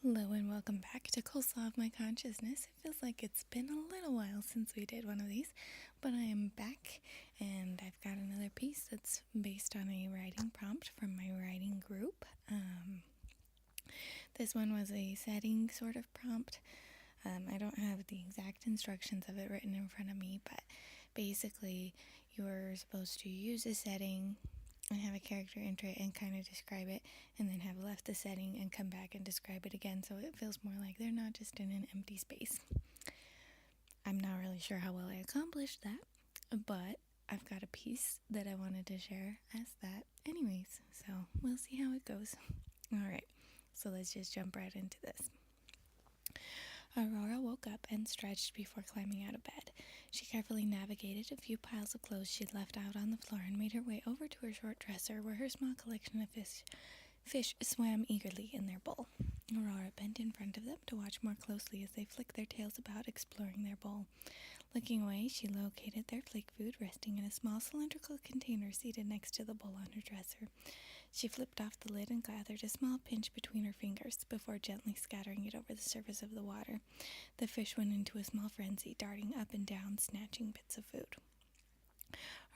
Hello and welcome back to Coleslaw of My Consciousness. It feels like it's been a little while since we did one of these, but I am back and I've got another piece that's based on a writing prompt from my writing group. This one was a setting sort of prompt. I don't have the exact instructions of it written in front of me, but basically you're supposed to use a setting and have a character enter it and kind of describe it, and then have left the setting and come back and describe it again, so it feels more like they're not just in an empty space. I'm not really sure how well I accomplished that, but I've got a piece that I wanted to share as that anyways, so we'll see how it goes. Alright, so let's just jump right into this. Aurora woke up and stretched before climbing out of bed. She carefully navigated a few piles of clothes she'd left out on the floor and made her way over to her short dresser, where her small collection of fish swam eagerly in their bowl. Aurora bent in front of them to watch more closely as they flicked their tails about, exploring their bowl. Looking away, she located their flake food resting in a small cylindrical container seated next to the bowl on her dresser. She flipped off the lid and gathered a small pinch between her fingers before gently scattering it over the surface of the water. The fish went into a small frenzy, darting up and down, snatching bits of food.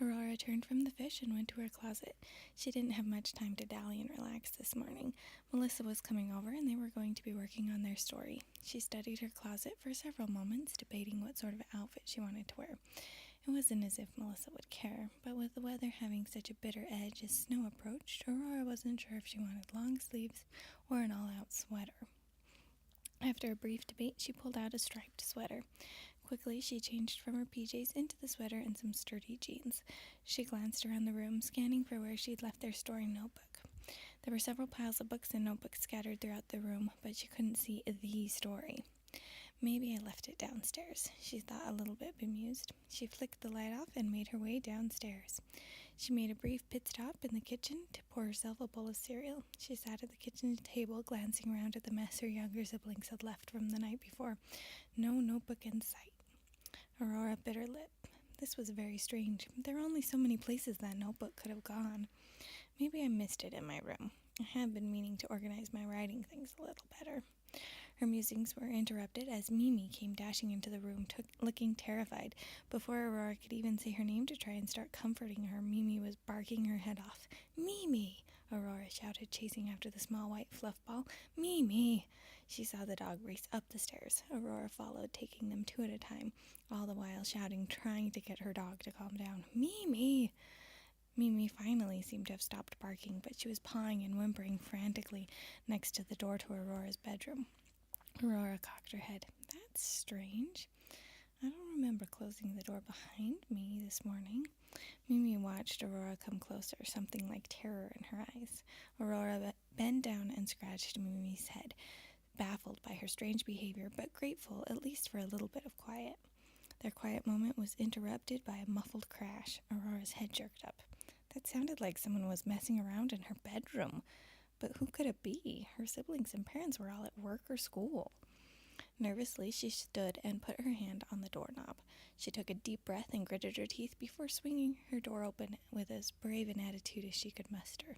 Aurora turned from the fish and went to her closet. She didn't have much time to dally and relax this morning. Melissa was coming over and they were going to be working on their story. She studied her closet for several moments, debating what sort of outfit she wanted to wear. It wasn't as if Melissa would care, but with the weather having such a bitter edge as snow approached, Aurora wasn't sure if she wanted long sleeves or an all-out sweater. After a brief debate, she pulled out a striped sweater. Quickly, she changed from her PJs into the sweater and some sturdy jeans. She glanced around the room, scanning for where she'd left their story notebook. There were several piles of books and notebooks scattered throughout the room, but she couldn't see the story. Maybe I left it downstairs, she thought, a little bit bemused. She flicked the light off and made her way downstairs. She made a brief pit stop in the kitchen to pour herself a bowl of cereal. She sat at the kitchen table, glancing around at the mess her younger siblings had left from the night before. No notebook in sight. Aurora bit her lip. This was very strange. There were only so many places that notebook could have gone. Maybe I missed it in my room. I had been meaning to organize my writing things a little better. Her musings were interrupted as Mimi came dashing into the room, looking terrified. Before Aurora could even say her name to try and start comforting her, Mimi was barking her head off. "Mimi!" Aurora shouted, chasing after the small white fluff ball. "Mimi!" She saw the dog race up the stairs. Aurora followed, taking them two at a time, all the while shouting, trying to get her dog to calm down. "Mimi!" Mimi finally seemed to have stopped barking, but she was pawing and whimpering frantically next to the door to Aurora's bedroom. Aurora cocked her head. "That's strange. I don't remember closing the door behind me this morning." Mimi watched Aurora come closer, something like terror in her eyes. Aurora bent down and scratched Mimi's head, baffled by her strange behavior, but grateful at least for a little bit of quiet. Their quiet moment was interrupted by a muffled crash. Aurora's head jerked up. That sounded like someone was messing around in her bedroom. But who could it be? Her siblings and parents were all at work or school. Nervously, she stood and put her hand on the doorknob. She took a deep breath and gritted her teeth before swinging her door open with as brave an attitude as she could muster.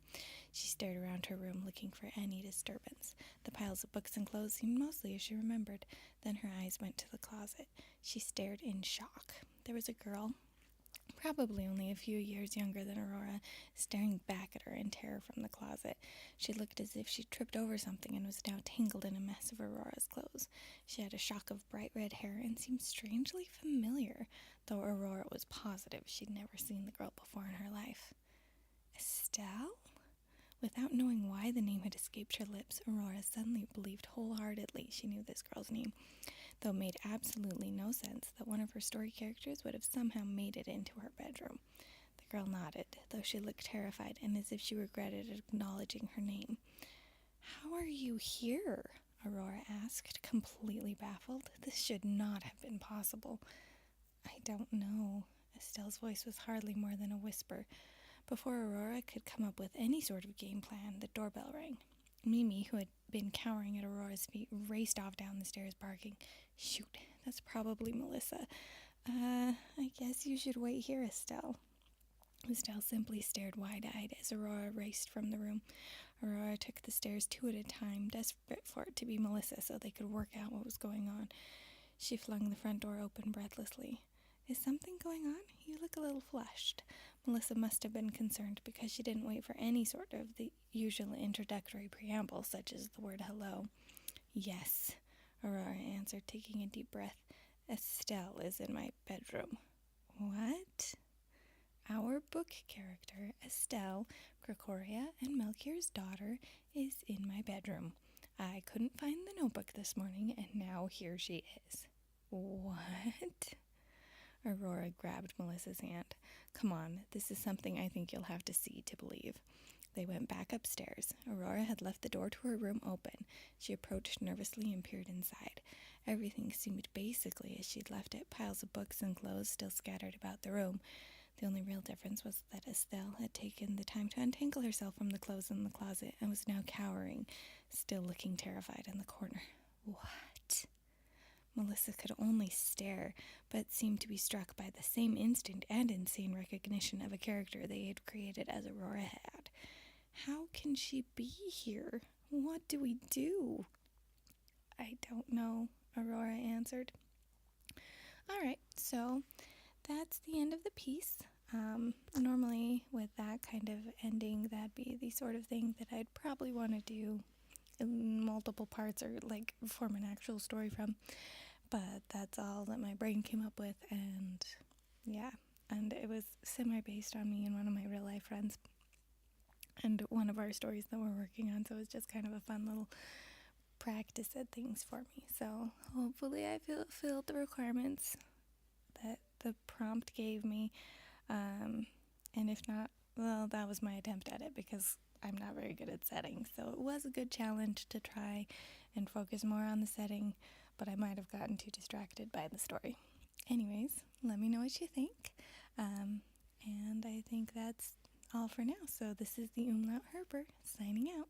She stared around her room, looking for any disturbance. The piles of books and clothes seemed mostly as she remembered. Then her eyes went to the closet. She stared in shock. There was a girl, probably only a few years younger than Aurora, staring back at her in terror from the closet. She looked as if she'd tripped over something and was now tangled in a mess of Aurora's clothes. She had a shock of bright red hair and seemed strangely familiar, though Aurora was positive she'd never seen the girl before in her life. Estelle? Without knowing why the name had escaped her lips, Aurora suddenly believed wholeheartedly she knew this girl's name, though it made absolutely no sense that one of her story characters would have somehow made it into her bedroom. The girl nodded, though she looked terrified and as if she regretted acknowledging her name. "How are you here?" Aurora asked, completely baffled. This should not have been possible. "I don't know." Estelle's voice was hardly more than a whisper. Before Aurora could come up with any sort of game plan, the doorbell rang. Mimi, who had been cowering at Aurora's feet, raced off down the stairs barking. "Shoot, that's probably Melissa. I guess you should wait here, Estelle." Estelle simply stared wide-eyed as Aurora raced from the room. Aurora took the stairs 2 at a time, desperate for it to be Melissa so they could work out what was going on. She flung the front door open breathlessly. "Is something going on? You look a little flushed." Melissa must have been concerned because she didn't wait for any sort of the usual introductory preamble, such as the word hello. "Yes," Aurora answered, taking a deep breath. "Estelle is in my bedroom." "What?" "Our book character, Estelle, Gregoria, and Melchior's daughter, is in my bedroom. I couldn't find the notebook this morning, and now here she is." "What?" Aurora grabbed Melissa's hand. "Come on, this is something I think you'll have to see to believe." They went back upstairs. Aurora had left the door to her room open. She approached nervously and peered inside. Everything seemed basically as she'd left it, piles of books and clothes still scattered about the room. The only real difference was that Estelle had taken the time to untangle herself from the clothes in the closet and was now cowering, still looking terrified in the corner. "What?" Melissa could only stare, but seemed to be struck by the same instant and insane recognition of a character they had created as Aurora had. "How can she be here? What do we do?" "I don't know," Aurora answered. All right, so that's the end of the piece. Normally with that kind of ending, that'd be the sort of thing that I'd probably want to do in multiple parts or like form an actual story from. But that's all that my brain came up with, and yeah, and it was semi-based on me and one of my real-life friends and one of our stories that we're working on, so it was just kind of a fun little practice at things for me. So hopefully I filled the requirements that the prompt gave me, and if not, well, that was my attempt at it because I'm not very good at setting, so it was a good challenge to try and focus more on the setting, but I might have gotten too distracted by the story. Anyways, let me know what you think, and I think that's all for now. So this is the Umlaut Herper signing out.